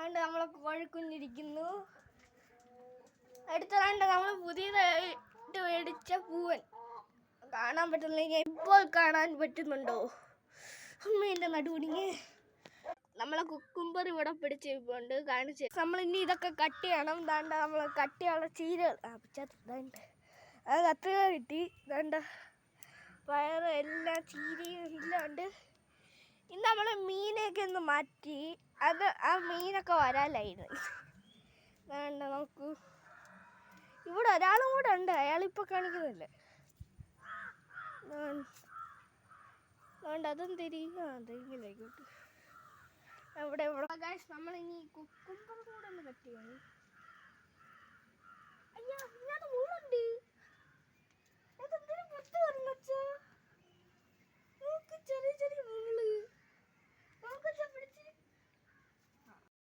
അതുകൊണ്ട് നമ്മളെ കോഴിക്കുഞ്ഞിരിക്കുന്നു. അടുത്തതാണ്ട് നമ്മൾ പുതിയതായിട്ട് മേടിച്ച പൂവൻ. കാണാൻ പറ്റുന്നില്ലെങ്കിൽ ഇപ്പോൾ കാണാൻ പറ്റുന്നുണ്ടോ? അമ്മേൻ്റെ നടുവിടിങ്ങ് നമ്മളെ കുക്കുംബർ ഇവിടെ പിടിച്ചിട്ടുണ്ട്. കാണിച്ച് നമ്മളിനി ഇതൊക്കെ കട്ട് ചെയ്യണം. ദാണ്ട നമ്മൾ കട്ട് ചെയ്യാനുള്ള ചീരകൾ ഇതാണ്ട് അത് കത്രിക കിട്ടി. ദാണ്ട പയറ് എല്ലാ ചീരയും എല്ലാം ഉണ്ട്. ഇന്ന് നമ്മൾ മീനൊക്കെ ഒന്ന് മാറ്റി. ആ മീനൊക്കെ വരാലായിരുന്നു. വേണ്ട നോക്കൂ, ഇവിടെ ഒരാളും കൂടെ ഉണ്ട്. അയാളിപ്പോൾ കാണിക്കുന്നില്ല. അതുകൊണ്ട് അതും തിരികെയിലോട്ട് ഇവിടെ നമ്മളിനി കുക്കുംബർ കൂടെ ഒന്ന് കട്ട് ചെയ്യണം.